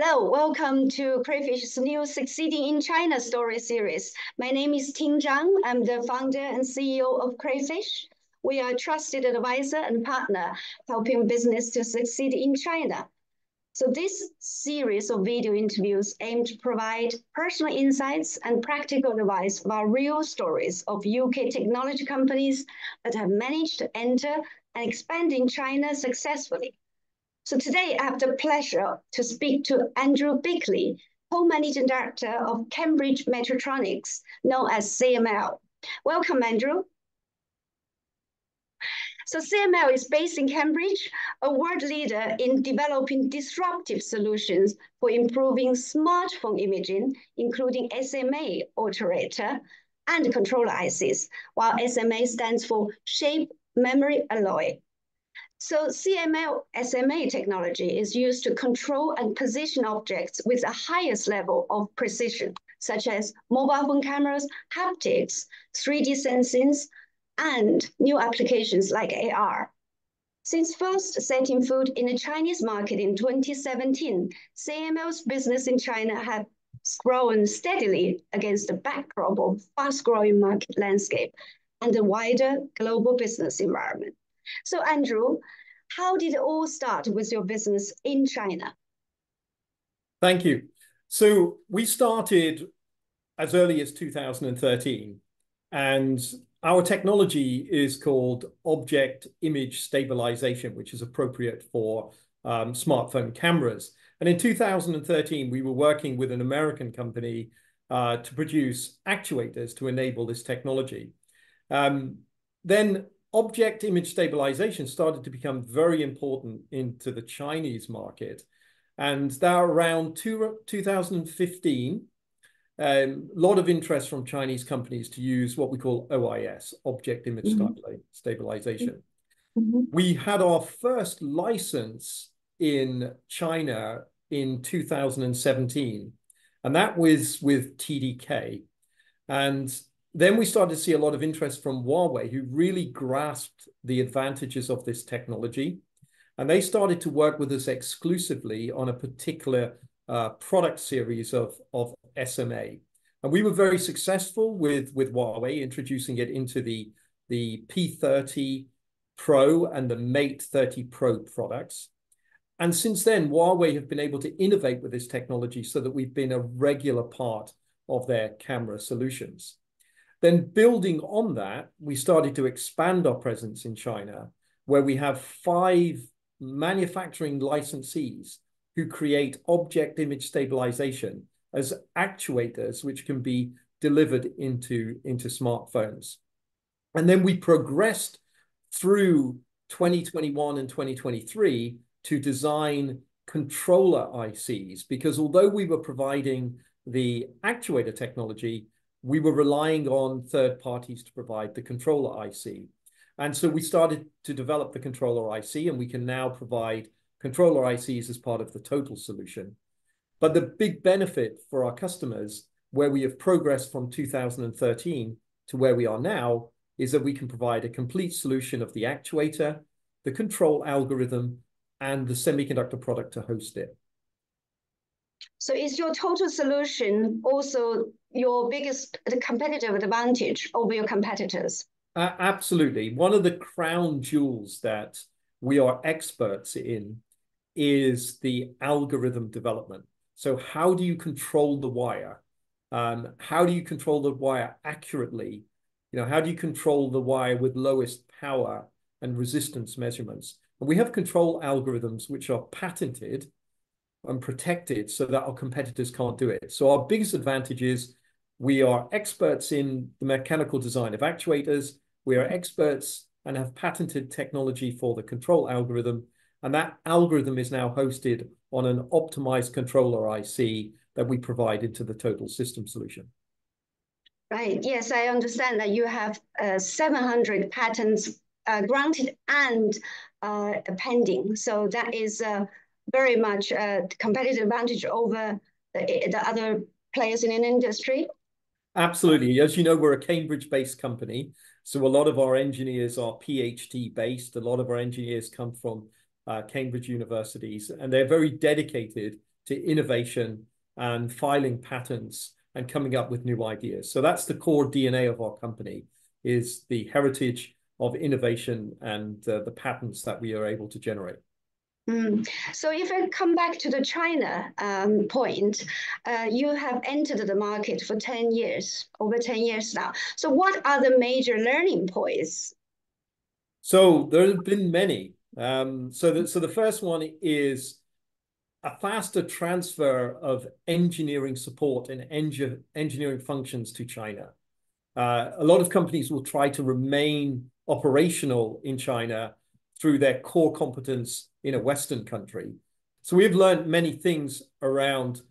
Hello, welcome to Crayfish's new Succeeding in China story series. My name is Ting Zhang. I'm the founder and CEO of Crayfish. We are a trusted advisor and partner helping business to succeed in China. So this series of video interviews aim to provide personal insights and practical advice about real stories of UK technology companies that have managed to enter and expand in China successfully. So today I have the pleasure to speak to Andrew Bickley, Co-Managing Director of Cambridge Mechatronics, known as CML. Welcome, Andrew. So CML is based in Cambridge, a world leader in developing disruptive solutions for improving smartphone imaging, including SMA alterator and controller ICs, while SMA stands for Shape Memory Alloy. So CML SMA technology is used to control and position objects with the highest level of precision, such as mobile phone cameras, haptics, 3D sensing, and new applications like AR. Since first setting foot in the Chinese market in 2017, CML's business in China has grown steadily against the backdrop of fast-growing market landscape and the wider global business environment. So Andrew, how did it all start with your business in China? Thank you. So we started as early as 2013, and our technology is called object image stabilization, which is appropriate for smartphone cameras. And in 2013, we were working with an American company to produce actuators to enable this technology. Then object image stabilization started to become very important into the Chinese market. And that around 2015, a lot of interest from Chinese companies to use what we call OIS, object image stabilization. We had our first license in China in 2017, and that was with TDK. And then we started to see a lot of interest from Huawei, who really grasped the advantages of this technology. And they started to work with us exclusively on a particular product series of SMA. And we were very successful with Huawei, introducing it into the P30 Pro and the Mate 30 Pro products. And since then, Huawei have been able to innovate with this technology so that we've been a regular part of their camera solutions. Then building on that, we started to expand our presence in China, where we have 5 manufacturing licensees who create object image stabilization as actuators, which can be delivered into smartphones. And then we progressed through 2021 and 2023 to design controller ICs, because although we were providing the actuator technology, we were relying on third parties to provide the controller IC. And so we started to develop the controller IC, and we can now provide controller ICs as part of the total solution. But the big benefit for our customers, where we have progressed from 2013 to where we are now, is that we can provide a complete solution of the actuator, the control algorithm, and the semiconductor product to host it. So is your total solution also your biggest competitive advantage over your competitors? Absolutely. One of the crown jewels that we are experts in is the algorithm development. So how do you control the wire? How do you control the wire accurately? How do you control the wire with lowest power and resistance measurements? And we have control algorithms which are patented and protected so that our competitors can't do it. So our biggest advantage is we are experts in the mechanical design of actuators. We are experts and have patented technology for the control algorithm. And that algorithm is now hosted on an optimized controller IC that we provide into the total system solution. Right. Yes, I understand that you have 700 patents granted and pending. So that is very much a competitive advantage over the other players in an industry. Absolutely. As you know, we're a Cambridge-based company. So a lot of our engineers are PhD-based. A lot of our engineers come from Cambridge universities, and they're very dedicated to innovation and filing patents and coming up with new ideas. So that's the core DNA of our company, is the heritage of innovation and the patents that we are able to generate. So if I come back to the China point, you have entered the market for 10 years, over 10 years now. So what are the major learning points? So there have been many. So the first one is a faster transfer of engineering support and engineering functions to China. A lot of companies will try to remain operational in China through their core competence in a Western country. So we've learned many things around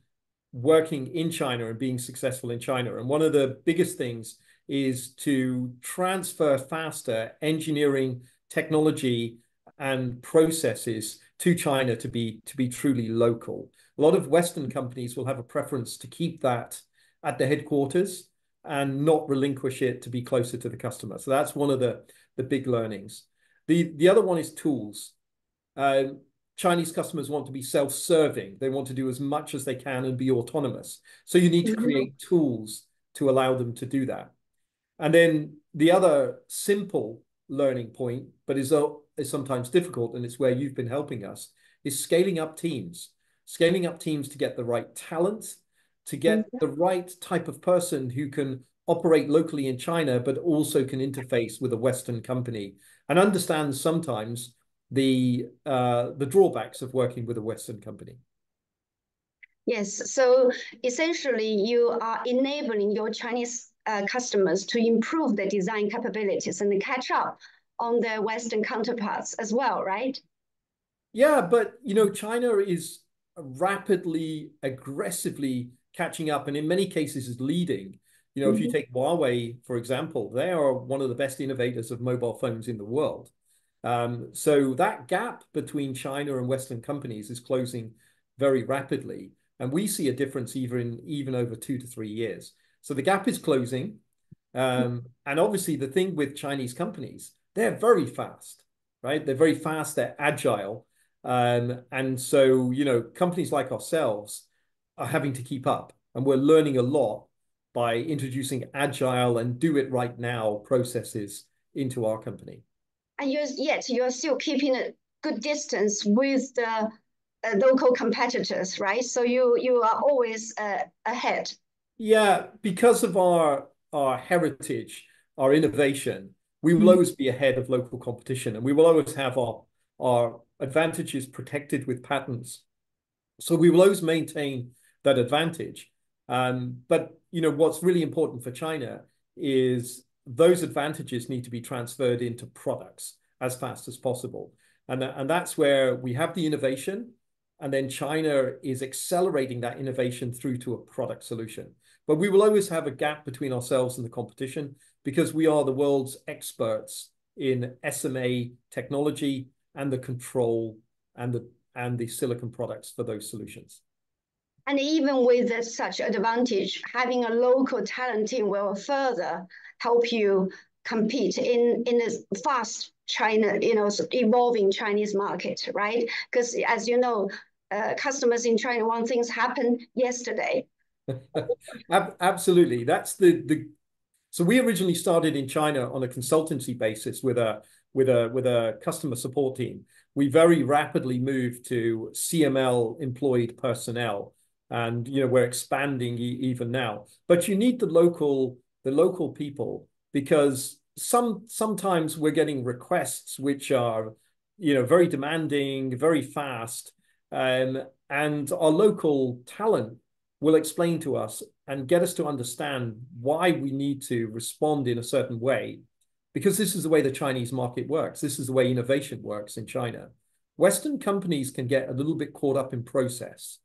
working in China and being successful in China. And one of the biggest things is to transfer faster engineering, technology, and processes to China to be truly local. A lot of Western companies will have a preference to keep that at the headquarters and not relinquish it to be closer to the customer. So that's one of the big learnings. The other one is tools. Chinese customers want to be self-serving. They want to do as much as they can and be autonomous. So you need to create tools to allow them to do that. And then the other simple learning point, but is sometimes difficult, and it's where you've been helping us, is scaling up teams. Scaling up teams to get the right talent, to get the right type of person who can operate locally in China, but also can interface with a Western company and understand sometimes the drawbacks of working with a Western company. Yes, so essentially you are enabling your Chinese customers to improve their design capabilities and catch up on their Western counterparts as well, right? Yeah, but China is rapidly, aggressively catching up, and in many cases is leading. If you take Huawei, for example, they are one of the best innovators of mobile phones in the world. So that gap between China and Western companies is closing very rapidly. And we see a difference even over 2 to 3 years. So the gap is closing. And obviously the thing with Chinese companies, they're very fast, right? They're very fast, they're agile. And so, companies like ourselves are having to keep up. And we're learning a lot by introducing agile and do it right now processes into our company. And you're still keeping a good distance with the local competitors, right? So you are always ahead. Yeah, because of our heritage, our innovation, we will always be ahead of local competition, and we will always have our advantages protected with patents. So we will always maintain that advantage. But what's really important for China is those advantages need to be transferred into products as fast as possible. And that's where we have the innovation, and then China is accelerating that innovation through to a product solution. But we will always have a gap between ourselves and the competition because we are the world's experts in SMA technology and the control and the silicon products for those solutions. And even with such advantage, having a local talent team will further help you compete in this fast China, evolving Chinese market, right? Because as you know, customers in China want things happen yesterday. Absolutely. So we originally started in China on a consultancy basis with a customer support team. We very rapidly moved to CML employed personnel, and we're expanding even now. But you need the local people, because sometimes we're getting requests which are very demanding, very fast, and our local talent will explain to us and get us to understand why we need to respond in a certain way, because this is the way the Chinese market works. This is the way innovation works in China. Western companies can get a little bit caught up in process,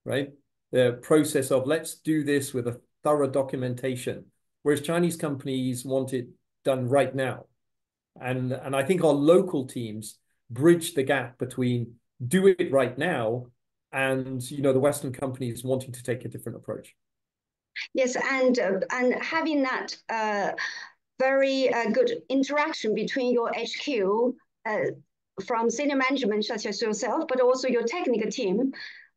right? The process of let's do this with a thorough documentation, whereas Chinese companies want it done right now. And I think our local teams bridge the gap between do it right now and the Western companies wanting to take a different approach. Yes, and having that very good interaction between your HQ from senior management such as yourself, but also your technical team,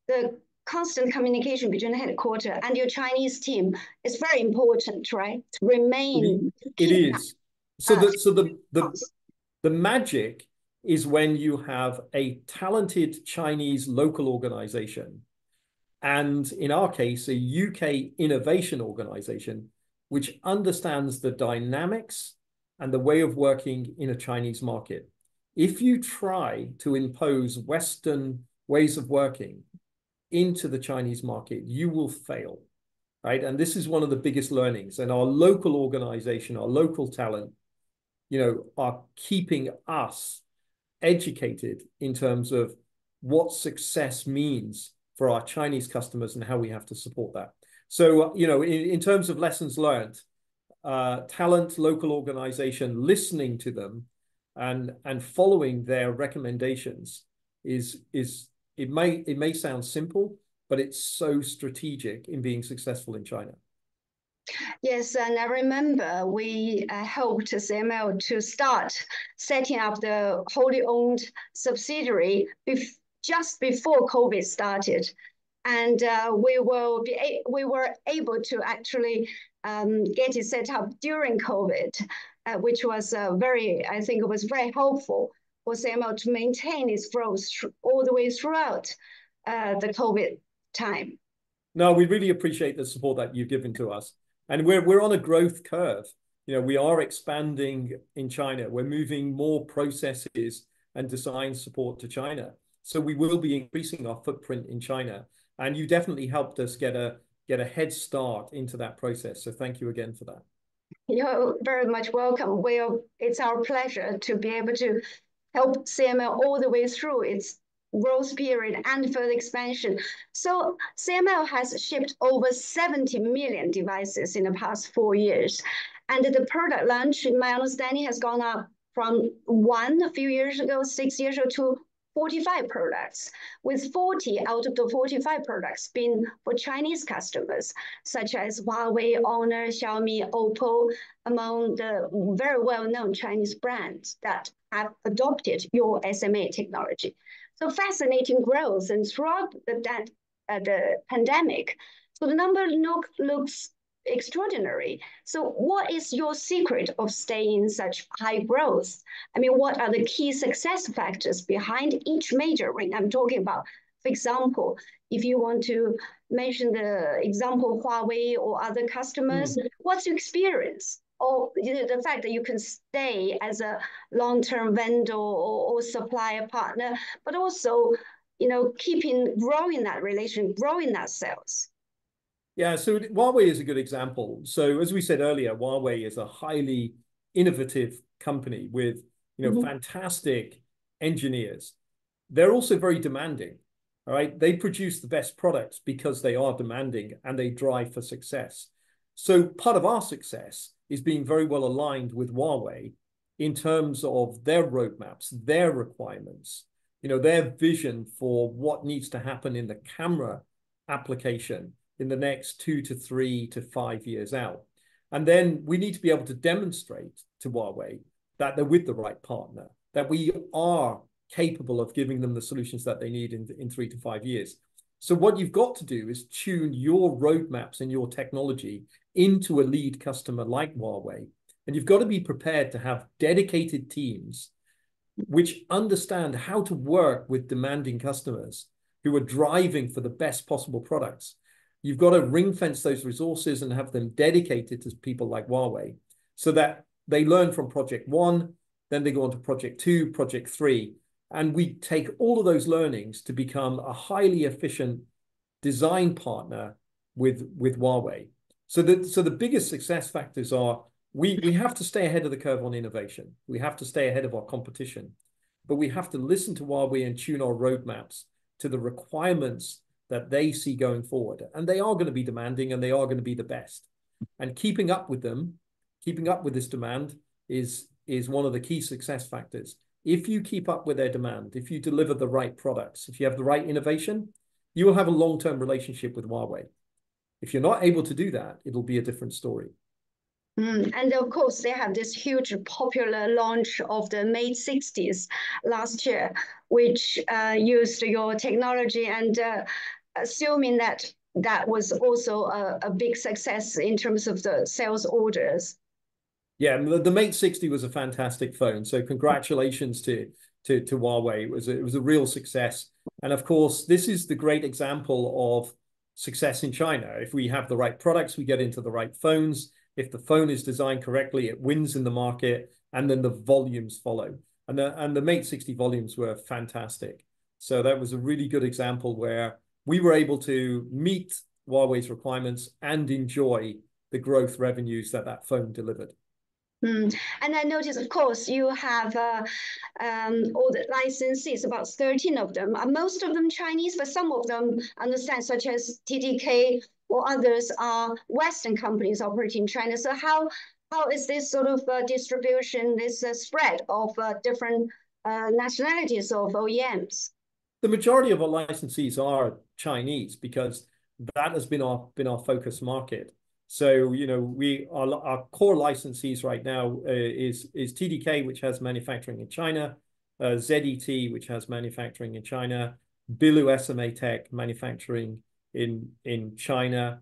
the constant communication between the headquarters and your Chinese team is very important, right? To remain. It is. So the magic is when you have a talented Chinese local organization, and in our case, a UK innovation organization, which understands the dynamics and the way of working in a Chinese market. If you try to impose Western ways of working into the Chinese market, you will fail, right? And this is one of the biggest learnings. And our local organization, our local talent, are keeping us educated in terms of what success means for our Chinese customers and how we have to support that. So, in terms of lessons learned, talent, local organization, listening to them and following their recommendations it may sound simple, but it's so strategic in being successful in China. Yes, and I remember we helped CML to start setting up the wholly owned subsidiary just before COVID started. And we were able to actually get it set up during COVID, which was I think it was very helpful for CML to maintain its growth all the way throughout the COVID time. No, we really appreciate the support that you've given to us. And we're on a growth curve. We are expanding in China. We're moving more processes and design support to China. So we will be increasing our footprint in China. And you definitely helped us get a head start into that process. So thank you again for that. You're very much welcome. It's our pleasure to be able to help CML all the way through its growth period and further expansion. So CML has shipped over 70 million devices in the past 4 years. And the product launch, in my understanding, has gone up from one a few years ago, 6 years ago, to 45 products, with 40 out of the 45 products being for Chinese customers, such as Huawei, Honor, Xiaomi, Oppo, among the very well-known Chinese brands that have adopted your SMA technology. So fascinating growth, and throughout the pandemic, so the number looks extraordinary. So what is your secret of staying such high growth? I mean, what are the key success factors behind each major ring? I'm talking about, for example, if you want to mention the example of Huawei or other customers, what's your experience? Or the fact that you can stay as a long-term vendor or supplier partner, but also, growing that relation, growing that sales. Yeah, so Huawei is a good example. So as we said earlier, Huawei is a highly innovative company with fantastic engineers. They're also very demanding. All right, they produce the best products because they are demanding and they drive for success. So part of our success is being very well aligned with Huawei in terms of their roadmaps, their requirements, their vision for what needs to happen in the camera application in the next 2 to 3 to 5 years out. And then we need to be able to demonstrate to Huawei that they're with the right partner, that we are capable of giving them the solutions that they need in 3 to 5 years. So what you've got to do is tune your roadmaps and your technology into a lead customer like Huawei. And you've got to be prepared to have dedicated teams which understand how to work with demanding customers who are driving for the best possible products. You've got to ring fence those resources and have them dedicated to people like Huawei so that they learn from project 1, then they go on to project 2, project 3. And we take all of those learnings to become a highly efficient design partner with Huawei. So the biggest success factors are we have to stay ahead of the curve on innovation. We have to stay ahead of our competition, but we have to listen to Huawei and tune our roadmaps to the requirements that they see going forward. And they are going to be demanding and they are going to be the best. And keeping up with them, keeping up with this demand is one of the key success factors. If you keep up with their demand, if you deliver the right products, if you have the right innovation, you will have a long-term relationship with Huawei. If you're not able to do that, it'll be a different story. And of course, they have this huge popular launch of the Mate 60s last year, which used your technology. And assuming that that was also a big success in terms of the sales orders. Yeah, the Mate 60 was a fantastic phone. So congratulations to Huawei. It was a real success. And of course, this is the great example of success in China. If we have the right products, we get into the right phones. If the phone is designed correctly, it wins in the market, and then the volumes follow. And the Mate 60 volumes were fantastic. So that was a really good example where we were able to meet Huawei's requirements and enjoy the growth revenues that that phone delivered. And I noticed, of course, you have all the licensees, about 13 of them. Are most of them Chinese, but some of them, understand, such as TDK or others, are Western companies operating in China. So how is this sort of distribution, this spread of different nationalities of OEMs? The majority of our licensees are Chinese because that has been our focus market. So, you know, our core licensees right now is TDK, which has manufacturing in China, ZET, which has manufacturing in China, Bilu SMA Tech manufacturing in China,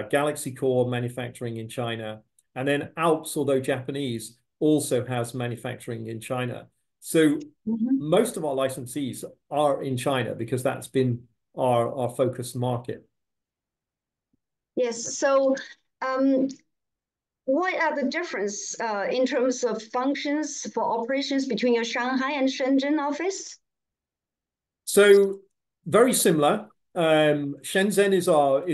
Galaxy Core manufacturing in China, and then Alps, although Japanese, also has manufacturing in China. So most of our licensees are in China because that's been our focus market. Yes. So what are the difference in terms of functions for operations between your Shanghai and Shenzhen office? So very similar. Shenzhen is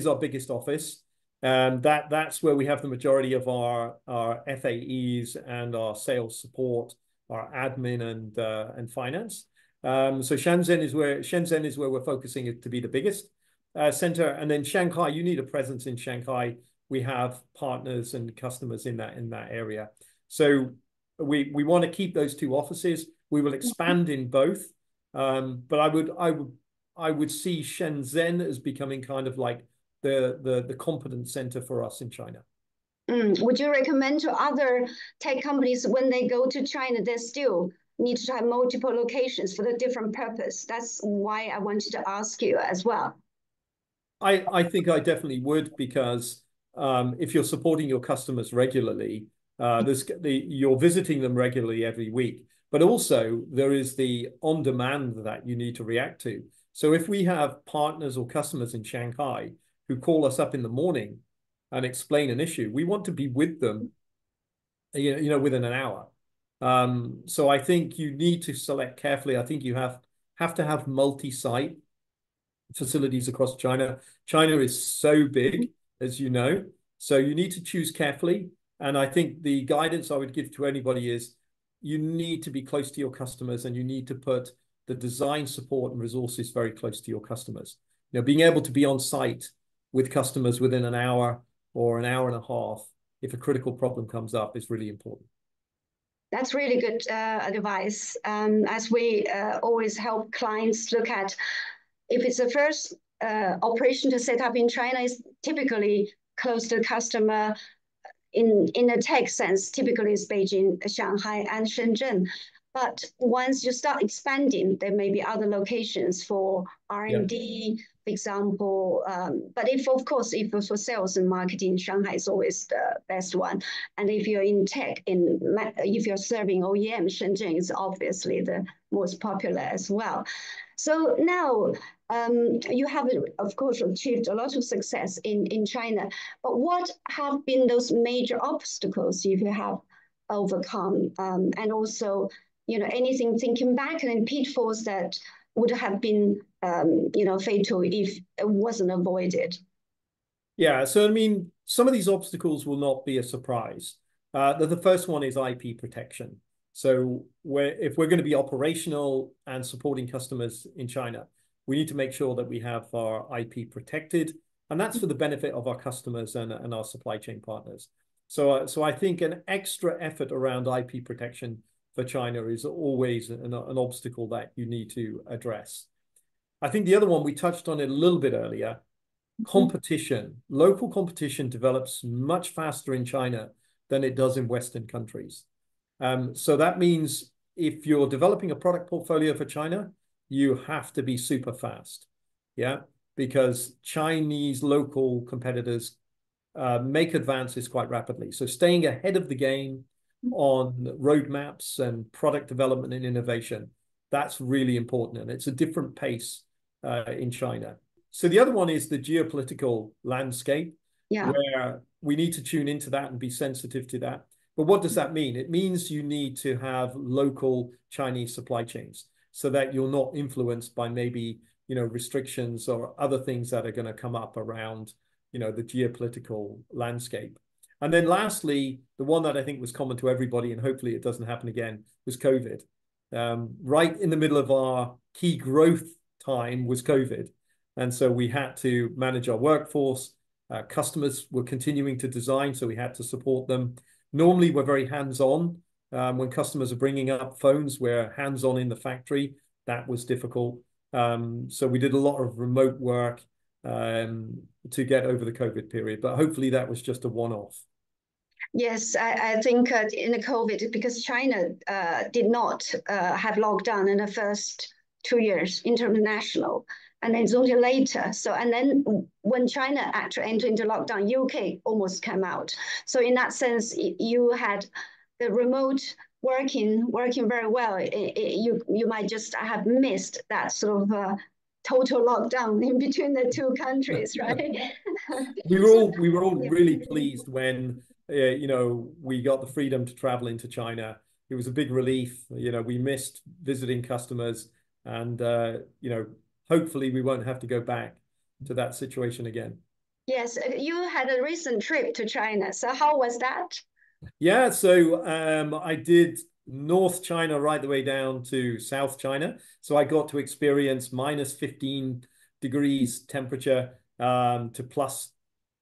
our biggest office. That's where we have the majority of our FAEs and our sales support, our admin and finance. So Shenzhen is where we're focusing it to be the biggest center. And then Shanghai, you need a presence in Shanghai. We have partners and customers in that area. So we want to keep those two offices. We will expand in both. But I would see Shenzhen as becoming kind of like the competence center for us in China. Would you recommend to other tech companies when they go to China, they still need to have multiple locations for the different purpose? That's why I wanted to ask you as well. I think I definitely would, because if you're supporting your customers regularly, you're visiting them regularly every week, but also there is the on-demand that you need to react to. So if we have partners or customers in Shanghai who call us up in the morning and explain an issue, we want to be with them, within an hour. So I think you need to select carefully. I think you have to have multi-site facilities across China. China is so big, as you know, so you need to choose carefully. And I think the guidance I would give to anybody is you need to be close to your customers, and you need to put the design support and resources very close to your customers. Being able to be on site with customers within an hour or an hour and a half, if a critical problem comes up, is really important. That's really good advice. As we always help clients look at, if it's the first operation to set up in China, is typically close to the customer. In a tech sense, typically it's Beijing, Shanghai, and Shenzhen. But once you start expanding, there may be other locations for R&D, for example. But if for sales and marketing, Shanghai is always the best one. And if you're in tech, if you're serving OEM, Shenzhen is obviously the most popular as well. So now you have, of course, achieved a lot of success in China. But what have been those major obstacles you have overcome? And also, anything thinking back and pitfalls that would have been, fatal if it wasn't avoided? Yeah, so I mean, some of these obstacles will not be a surprise. The first one is IP protection. So if we're going to be operational and supporting customers in China, we need to make sure that we have our IP protected, and that's for the benefit of our customers and our supply chain partners. So I think an extra effort around IP protection for China is always an obstacle that you need to address. I think the other one, we touched on it a little bit earlier, competition. Local competition develops much faster in China than it does in Western countries. So that means if you're developing a product portfolio for China, you have to be super fast. Yeah. because Chinese local competitors make advances quite rapidly. So staying ahead of the game on roadmaps and product development and innovation, that's really important. And it's a different pace in China. So the other one is the geopolitical landscape, where we need to tune into that and be sensitive to that. But what does that mean? It means you need to have local Chinese supply chains so that you're not influenced by maybe, restrictions or other things that are going to come up around, the geopolitical landscape. And then lastly, the one that I think was common to everybody, and hopefully it doesn't happen again, was COVID. Right in the middle of our key growth time was COVID. And so we had to manage our workforce. Customers were continuing to design, so we had to support them. Normally, we're very hands-on. When customers are bringing up phones, we're hands-on in the factory. That was difficult. So we did a lot of remote work to get over the COVID period. But hopefully that was just a one-off. Yes, I think in the COVID, because China did not have lockdown in the first 2 years, international, and it's only later. So, and then when China actually entered into lockdown, UK almost came out. So in that sense, you had the remote working very well. You might just have missed that sort of total lockdown in between the two countries, right? We were all really pleased when we got the freedom to travel into China. It was a big relief. We missed visiting customers, and hopefully we won't have to go back to that situation again. Yes, you had a recent trip to China. So how was that? Yeah, so I did North China right the way down to South China. So I got to experience minus 15 degrees temperature to plus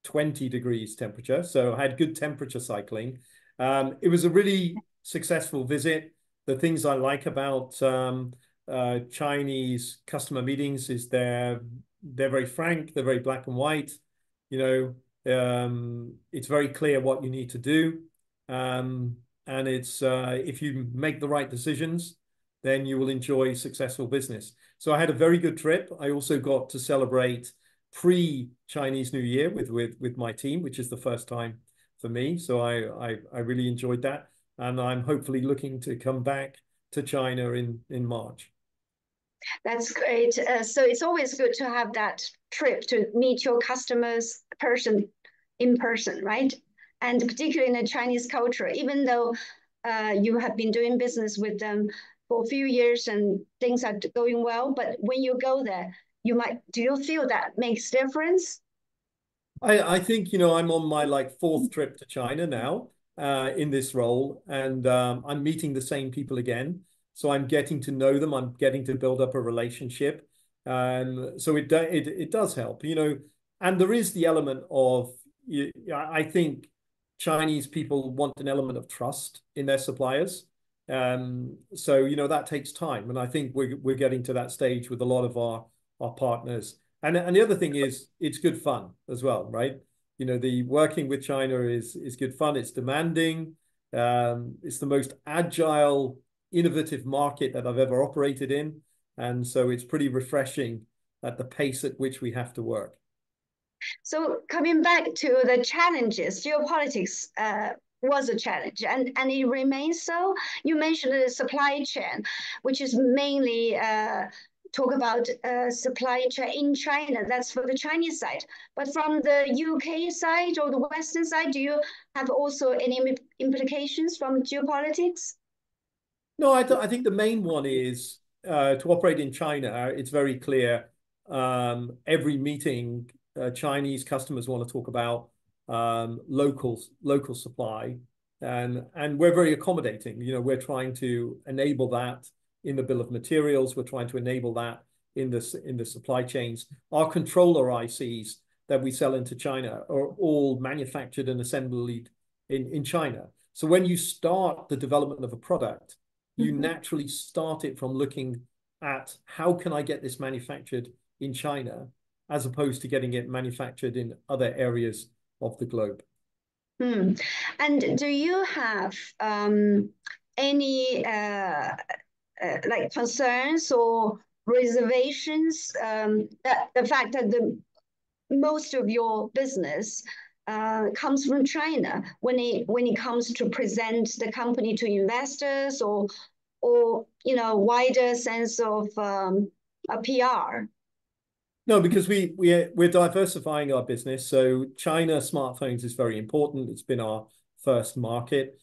20 degrees temperature. So I had good temperature cycling. It was a really successful visit. The things I like about Chinese customer meetings is they're very frank, they're very black and white. It's very clear what you need to do. And it's if you make the right decisions, then you will enjoy successful business. So I had a very good trip. I also got to celebrate pre-Chinese New Year with my team, which is the first time for me. So I really enjoyed that. And I'm hopefully looking to come back to China in March. That's great. So it's always good to have that trip to meet your customers in person, right? And particularly in the Chinese culture, even though you have been doing business with them for a few years and things are going well, but when you go there, do you feel that makes difference? I think, I'm on my fourth trip to China now in this role, and I'm meeting the same people again. So I'm getting to know them. I'm getting to build up a relationship. So it does help, and there is the element of, I think Chinese people want an element of trust in their suppliers. So, that takes time. And I think we're getting to that stage with a lot of our partners. And the other thing is it's good fun as well, right? The working with China is good fun. It's demanding. It's the most agile, innovative market that I've ever operated in. And so it's pretty refreshing at the pace at which we have to work. So coming back to the challenges, geopolitics was a challenge and it remains so. You mentioned the supply chain, which is mainly talk about supply chain in China. That's for the Chinese side. But from the UK side or the Western side, do you have also any implications from geopolitics? No, I think the main one is to operate in China. It's very clear. Every meeting, Chinese customers want to talk about local supply, and we're very accommodating. We're trying to enable that in the bill of materials. We're trying to enable that in the supply chains. Our controller ICs that we sell into China are all manufactured and assembled in China. So when you start the development of a product, you naturally start it from looking at how can I get this manufactured in China, as opposed to getting it manufactured in other areas of the globe. And do you have any concerns or reservations, that the fact that most of your business comes from China when it comes to present the company to investors or wider sense of a PR? No, because we're diversifying our business. So China smartphones is very important. It's been our first market.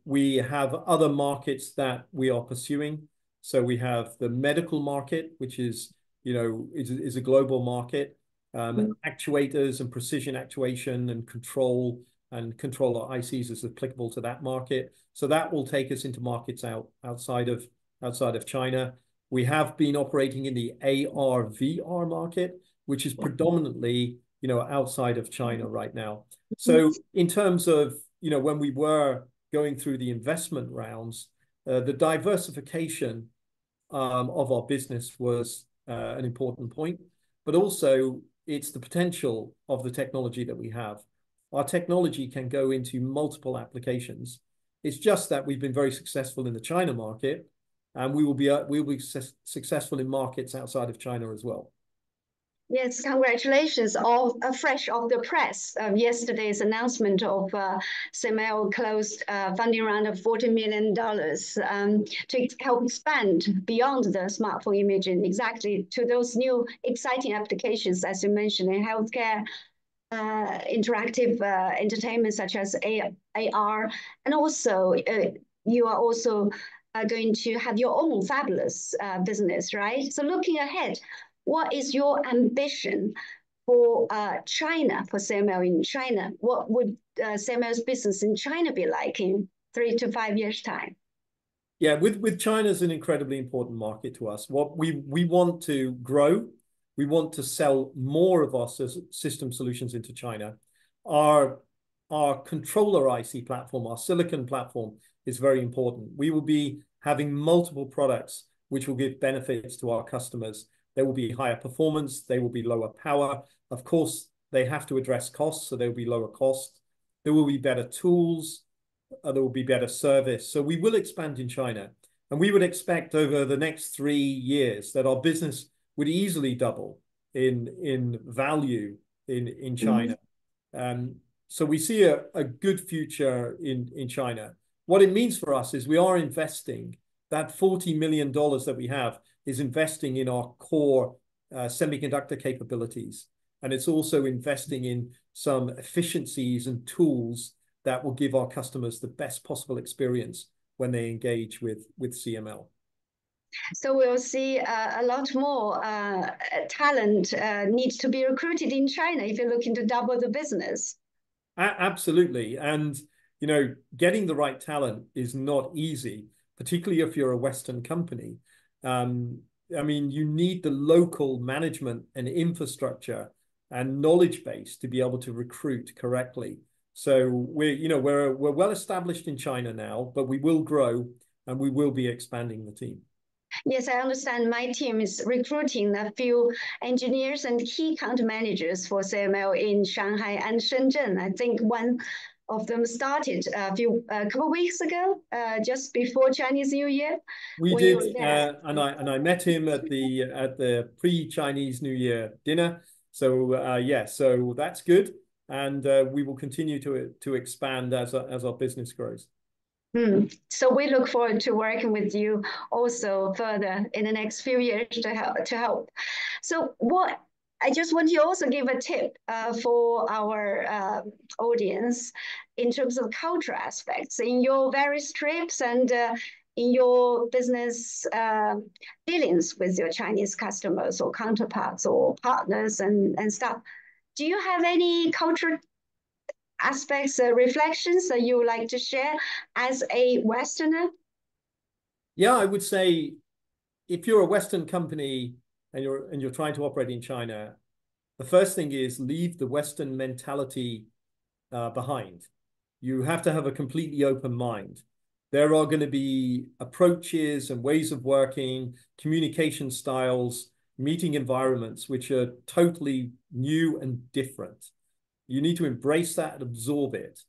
We have other markets that we are pursuing. So we have the medical market, which is a global market. Actuators and precision actuation and controller ICs is applicable to that market. So that will take us into markets outside of China. We have been operating in the AR/VR market, which is predominantly outside of China right now. So in terms of when we were going through the investment rounds, the diversification of our business was an important point, but also it's the potential of the technology that we have. Our technology can go into multiple applications. It's just that we've been very successful in the China market, and we will be successful in markets outside of China as well. Yes, congratulations. All fresh off the press of yesterday's announcement of CML closed funding round of $40 million to help expand beyond the smartphone imaging exactly to those new exciting applications, as you mentioned, in healthcare, interactive entertainment such as AR, and also you are also going to have your own fabulous business, right? So looking ahead, what is your ambition for China, for CML in China? What would CML's business in China be like in 3 to 5 years' time? Yeah, with China is an incredibly important market to us. What we want to grow, we want to sell more of our system solutions into China. Our controller IC platform, our silicon platform, is very important. We will be having multiple products which will give benefits to our customers. There will be higher performance, they will be lower power. Of course, they have to address costs, so there will be lower cost. There will be better tools, there will be better service. So we will expand in China. And we would expect over the next 3 years that our business would easily double in value in China. So we see a good future in China. What it means for us is we are investing. That $40 million that we have is investing in our core semiconductor capabilities. And it's also investing in some efficiencies and tools that will give our customers the best possible experience when they engage with CML. So we'll see a lot more talent needs to be recruited in China if you're looking to double the business. Absolutely. And, getting the right talent is not easy, particularly if you're a Western company. I mean, you need the local management and infrastructure and knowledge base to be able to recruit correctly. So we're well established in China now, but we will grow and we will be expanding the team. Yes, I understand my team is recruiting a few engineers and key account managers for CML in Shanghai and Shenzhen. I think one of them started a couple of weeks ago, just before Chinese New Year. We did, and I met him at the pre-Chinese New Year dinner. So so that's good, and we will continue to expand as our business grows. So we look forward to working with you also further in the next few years to help. So I just want you also give a tip for our audience in terms of cultural aspects in your various trips and in your business dealings with your Chinese customers or counterparts or partners and stuff. Do you have any cultural aspects, reflections that you would like to share as a Westerner? Yeah, I would say if you're a Western company and you're trying to operate in China, the first thing is leave the Western mentality behind. You have to have a completely open mind. There are going to be approaches and ways of working, communication styles, meeting environments which are totally new and different. You need to embrace that and absorb it,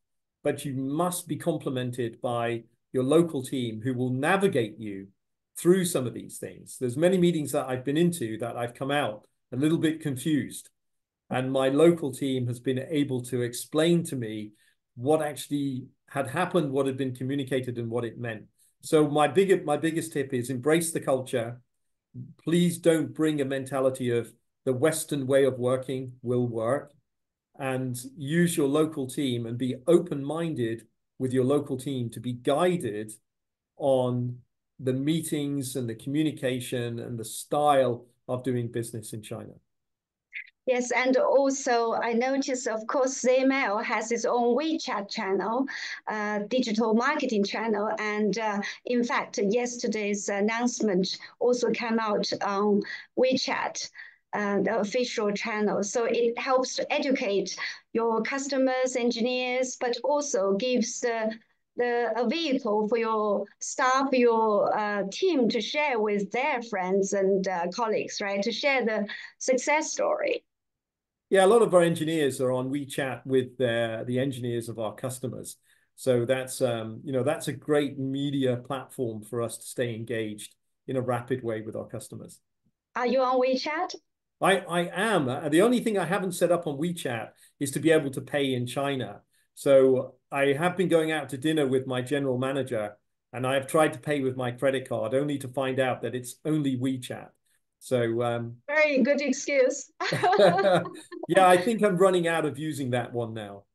but you must be complemented by your local team who will navigate you through some of these things. There's many meetings that I've been into that I've come out a little bit confused. And my local team has been able to explain to me what actually had happened, what had been communicated, and what it meant. So my biggest tip is embrace the culture. Please don't bring a mentality of the Western way of working will work, and use your local team and be open-minded with your local team to be guided on the meetings and the communication and the style of doing business in China. Yes, and also I noticed, of course, ZML has its own WeChat channel, digital marketing channel. And in fact, yesterday's announcement also came out on WeChat, the official channel. So it helps to educate your customers, engineers, but also gives a vehicle for your staff, your team to share with their friends and colleagues, right? To share the success story. Yeah, a lot of our engineers are on WeChat with the engineers of our customers. So that's that's a great media platform for us to stay engaged in a rapid way with our customers. Are you on WeChat? I am. The only thing I haven't set up on WeChat is to be able to pay in China. So I have been going out to dinner with my general manager, and I have tried to pay with my credit card, only to find out that it's only WeChat. So very good excuse. yeah, I think I'm running out of using that one now.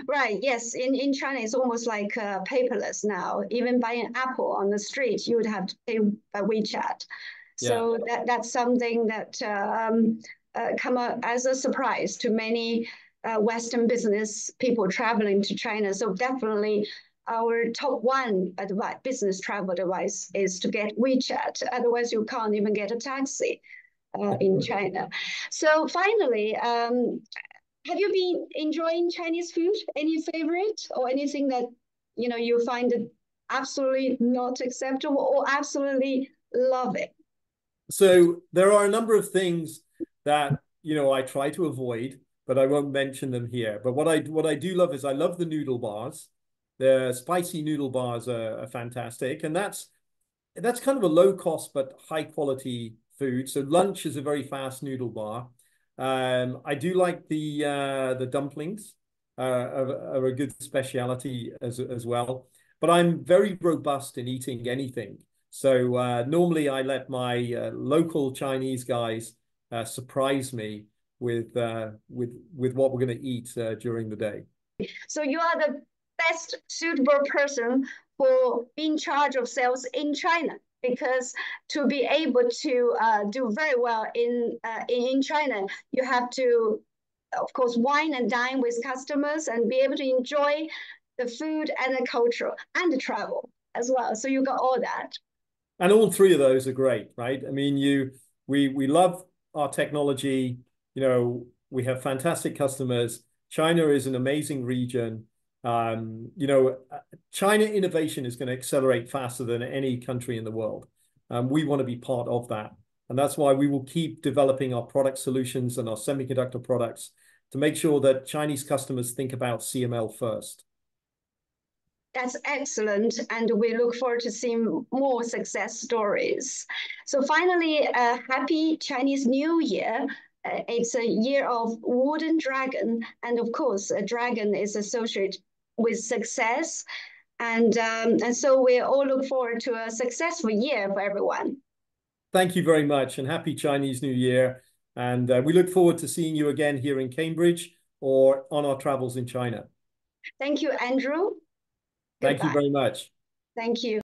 Right. Yes. In China, it's almost like paperless now. Even buying an apple on the street, you would have to pay by WeChat. So that's something that come as a surprise to many Western business people traveling to China. So definitely our top one advice, business travel advice is to get WeChat. Otherwise, you can't even get a taxi in China. So finally, have you been enjoying Chinese food? Any favorite or anything that you find it absolutely not acceptable or absolutely love it? So there are a number of things that I try to avoid, but I won't mention them here. But what I do love is I love the noodle bars. The spicy noodle bars are fantastic, and that's kind of a low cost but high quality food. So lunch is a very fast noodle bar. I do like the dumplings are a good speciality as well. But I'm very robust in eating anything. So normally I let my local Chinese guys surprise me with what we're going to eat during the day. So you are the best suitable person for being in charge of sales in China, because to be able to do very well in China, you have to, of course, wine and dine with customers and be able to enjoy the food and the culture and the travel as well. So you got all that. And all three of those are great, right? I mean, we love our technology. We have fantastic customers. China is an amazing region. China innovation is going to accelerate faster than any country in the world. We want to be part of that. And that's why we will keep developing our product solutions and our semiconductor products to make sure that Chinese customers think about CML first. That's excellent. And we look forward to seeing more success stories. So finally, happy Chinese New Year. It's a year of wooden dragon. And of course, a dragon is associated with success. And so we all look forward to a successful year for everyone. Thank you very much, and happy Chinese New Year. And we look forward to seeing you again here in Cambridge or on our travels in China. Thank you, Andrew. Thank you very much. Thank you.